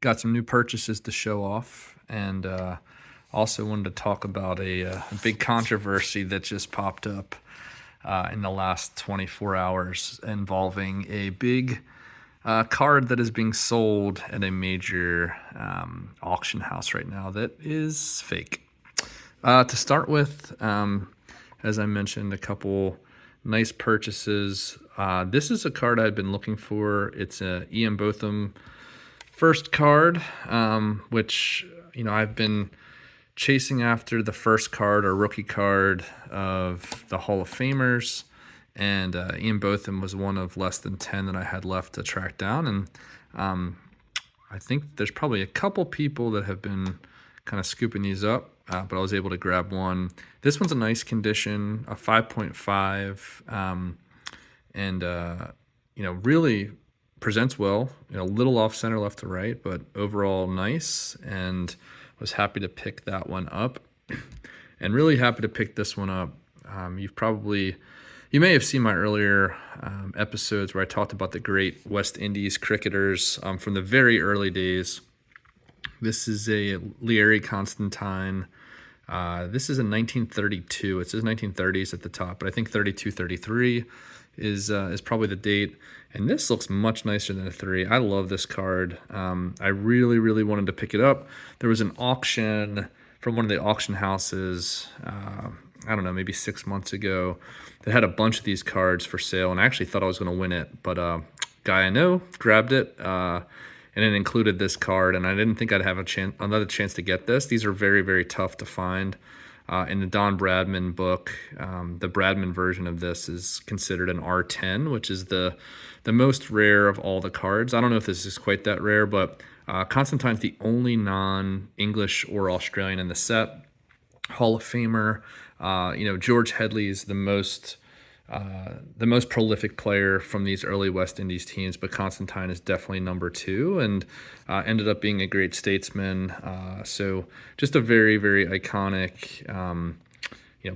got some new purchases to show off, and also wanted to talk about a big controversy that just popped up in the last 24 hours involving a big card that is being sold at a major auction house right now that is fake. To start with, as I mentioned, a couple nice purchases. This is a card I've been looking for. It's a Ian Botham first card, which I've been chasing after the first card or rookie card of the Hall of Famers, and Ian Botham was one of less than 10 that I had left to track down. And I think there's probably a couple people that have been kind of scooping these up, but I was able to grab one. This one's a nice condition, a 5.5, and really presents well. A little off center left to right, but overall nice, and was happy to pick that one up, and really happy to pick this one up. You may have seen my earlier episodes where I talked about the great West Indies cricketers from the very early days. This is a Larry Constantine. This is in 1932. It says 1930s at the top, but I think 32, 33 is probably the date. And this looks much nicer than a 3. I love this card. I really, really wanted to pick it up. There was an auction from one of the auction houses, I don't know, maybe 6 months ago, that had a bunch of these cards for sale, and I actually thought I was going to win it, but guy I know grabbed it, and it included this card, and I didn't think I'd have another chance to get this. These are very, very tough to find. In the Don Bradman book, the Bradman version of this is considered an R10, which is the most rare of all the cards. I don't know if this is quite that rare, but Constantine's the only non-English or Australian in the set. Hall of Famer. George Headley is the most prolific player from these early West Indies teams, but Constantine is definitely number 2, and ended up being a great statesman. So just a very, very iconic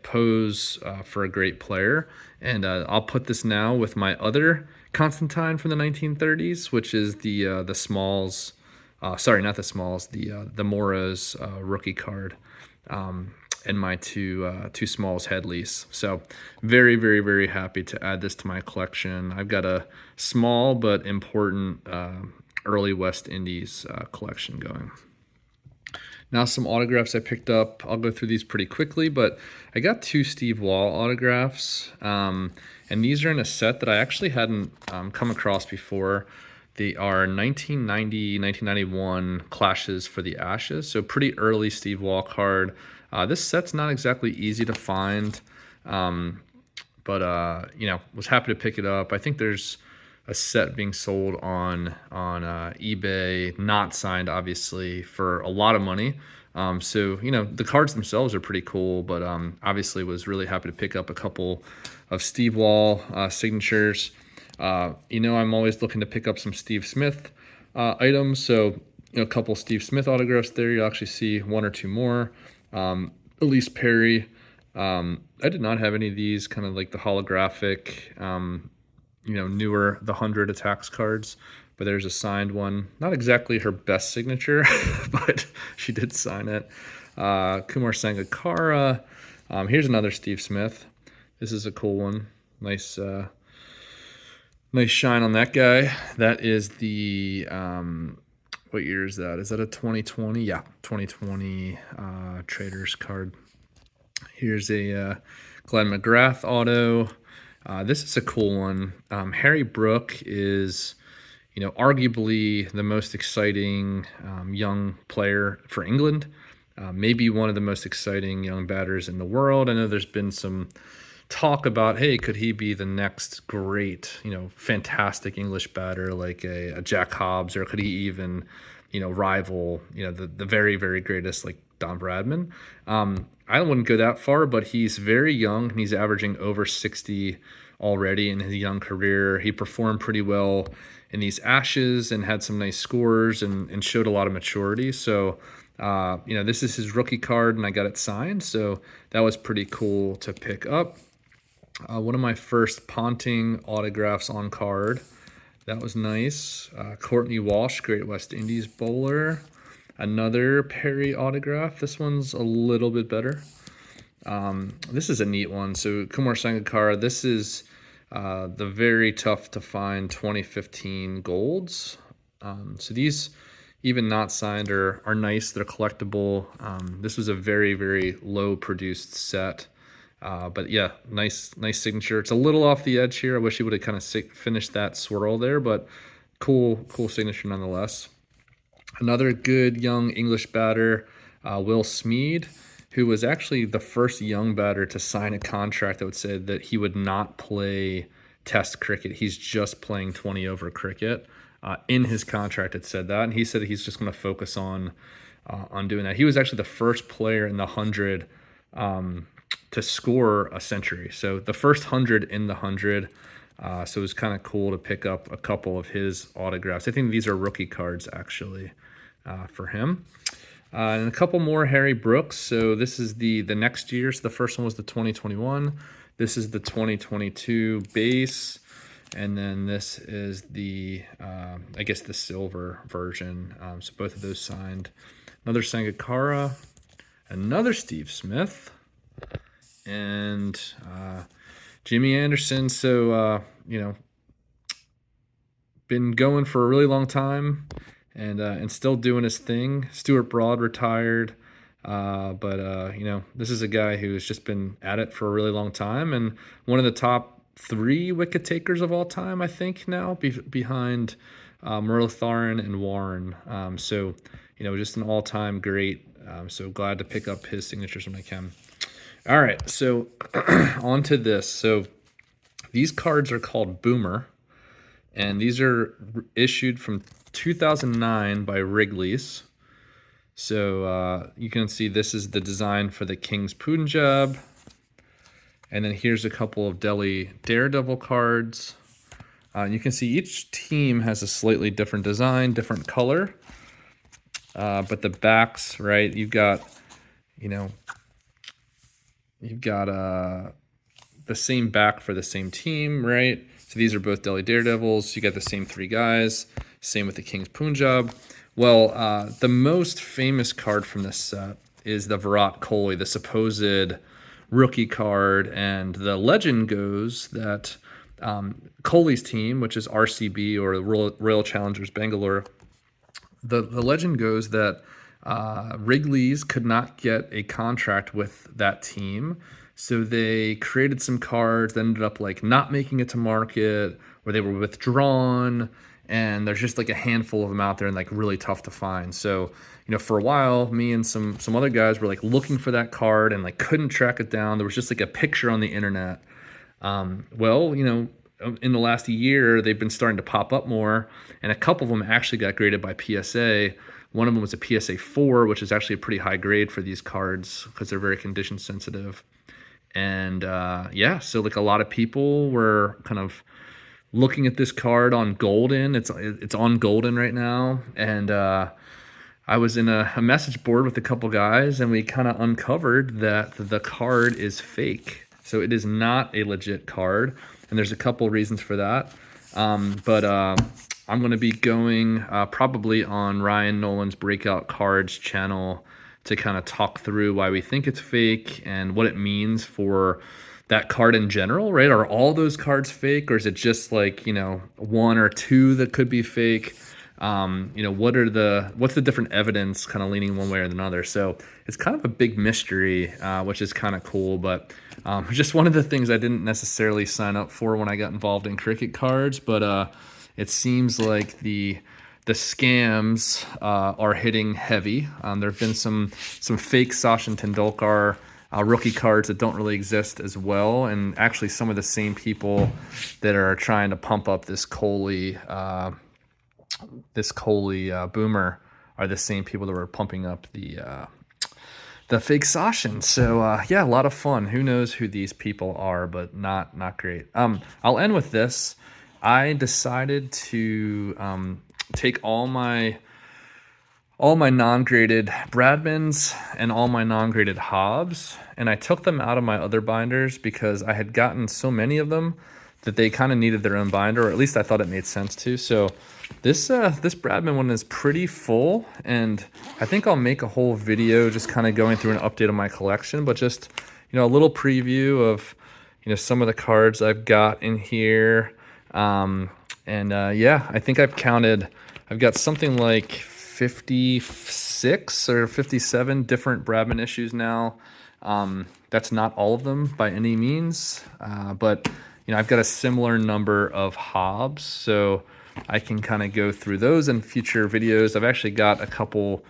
pose for a great player. And I'll put this now with my other Constantine from the 1930s, which is the Smalls. Sorry, not the Smalls. The Moros rookie card. And my two Smalls Headleys. So very, very, very happy to add this to my collection. I've got a small but important early West Indies collection going. Now some autographs I picked up. I'll go through these pretty quickly, but I got 2 Steve Wall autographs, and these are in a set that I actually hadn't come across before. They are 1990, 1991 Clashes for the Ashes, so pretty early Steve Wall card. This set's not exactly easy to find, but was happy to pick it up. I think there's a set being sold on eBay, not signed, obviously, for a lot of money. So the cards themselves are pretty cool, but obviously was really happy to pick up a couple of Steve Wall signatures. I'm always looking to pick up some Steve Smith items, so a couple Steve Smith autographs there. You'll actually see 1 or 2 more. Elise Perry. I did not have any of these kind of like the holographic, newer, the 100 attacks cards, but there's a signed one. Not exactly her best signature, but she did sign it. Kumar Sangakkara. Here's another Steve Smith. This is a cool one. Nice shine on that guy. That is the, what year is that? Is that a 2020? Yeah, 2020 Traders card. Here's a Glenn McGrath auto. This is a cool one. Harry Brook is, arguably the most exciting young player for England. Maybe one of the most exciting young batters in the world. I know there's been some talk about, hey, could he be the next great, fantastic English batter like a Jack Hobbs, or could he even, rival, the very, very greatest like Don Bradman? I wouldn't go that far, but he's very young and he's averaging over 60 already in his young career. He performed pretty well in these Ashes and had some nice scores and showed a lot of maturity. So, this is his rookie card and I got it signed. So that was pretty cool to pick up. One of my first Ponting autographs on card. That was nice. Courtney Walsh, Great West Indies bowler. Another Perry autograph. This one's a little bit better. This is a neat one. So Kumar Sangakkara, this is the very tough to find 2015 golds. So these, even not signed, are nice. They're collectible. This was a very, very low produced set. But yeah, nice signature. It's a little off the edge here. I wish he would have kind of finished that swirl there, but cool signature nonetheless. Another good young English batter, Will Smead, who was actually the first young batter to sign a contract that would say that he would not play Test cricket. He's just playing 20 over cricket. In his contract, it said that, and he said that he's just going to focus on doing that. He was actually the first player in the 100 to score a century. So the first 100 in the 100. So it was kind of cool to pick up a couple of his autographs. I think these are rookie cards actually for him. And a couple more Harry Brooks. So this is the next year. So the first one was the 2021. This is the 2022 base. And then this is the, I guess, the silver version. So both of those signed. Another Sangakkara. Another Steve Smith. And Jimmy Anderson. So, been going for a really long time and still doing his thing. Stuart Broad retired. But this is a guy who's just been at it for a really long time and one of the top 3 wicket takers of all time, I think, now, behind Muralitharan and Warren. So, just an all-time great. So glad to pick up his signatures when I can. All right, so on to this. So these cards are called Boomer, and these are issued from 2009 by Wrigley's. So you can see this is the design for the King's Punjab. And then here's a couple of Delhi Daredevil cards. You can see each team has a slightly different design, different color. But the backs, right, you've got the same back for the same team, right? So these are both Delhi Daredevils. You got the same 3 guys. Same with the King's Punjab. Well, the most famous card from this set is the Virat Kohli, the supposed rookie card. And the legend goes that Kohli's team, which is RCB, or Royal Challengers Bangalore, the legend goes that Wrigley's could not get a contract with that team, so they created some cards that ended up not making it to market, or they were withdrawn, and there's just a handful of them out there and really tough to find. So for a while, me and some other guys were looking for that card and couldn't track it down. There was just a picture on the internet. In the last year, they've been starting to pop up more, and a couple of them actually got graded by PSA. One of them was a PSA 4, which is actually a pretty high grade for these cards because they're very condition sensitive. And so a lot of people were kind of looking at this card on Golden. It's on Golden right now, and I was in a message board with a couple guys, and we kind of uncovered that the card is fake. So it is not a legit card, and there's a couple reasons for that. But I'm going to be going probably on Ryan Nolan's Breakout Cards channel to kind of talk through why we think it's fake and what it means for that card in general, right? Are all those cards fake, or is it just 1 or 2 that could be fake? What's the different evidence kind of leaning one way or another? So it's kind of a big mystery, which is kind of cool, but just one of the things I didn't necessarily sign up for when I got involved in cricket cards, but it seems like the scams are hitting heavy. There have been some fake Sachin Tendulkar rookie cards that don't really exist as well, and actually some of the same people that are trying to pump up this Kohli Boomer are the same people that were pumping up the fake Sachin. So a lot of fun. Who knows who these people are, but not great. I'll end with this. I decided to take all my non-graded Bradmans and all my non-graded Hobbs, and I took them out of my other binders because I had gotten so many of them that they kind of needed their own binder, or at least I thought it made sense to. So this Bradman one is pretty full, and I think I'll make a whole video just kind of going through an update of my collection, but just, a little preview of, some of the cards I've got in here. Yeah, I think I've got something like 56 or 57 different Bradman issues now. That's not all of them by any means, but I've got a similar number of Hobbs, so I can kind of go through those in future videos. I've actually got a couple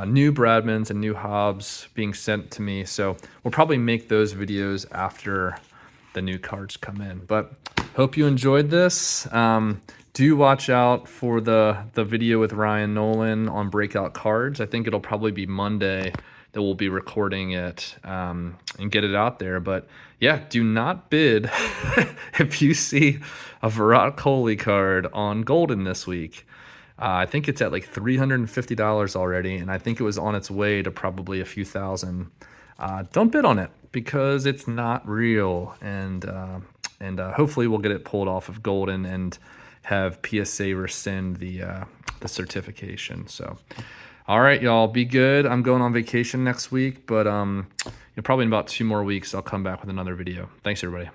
new Bradmans and new Hobbs being sent to me, so we'll probably make those videos after the new cards come in. But hope you enjoyed this. Do watch out for the video with Ryan Nolan on breakout cards. I think it'll probably be Monday that we'll be recording it and get it out there. But yeah, do not bid if you see a Virat Kohli card on Golden this week. I think it's at like $350 already, and I think it was on its way to probably a few thousand. Don't bid on it because it's not real, and hopefully we'll get it pulled off of Golden and have PSA rescind the certification. So, all right, y'all, be good. I'm going on vacation next week, but probably in about 2 more weeks I'll come back with another video. Thanks, everybody.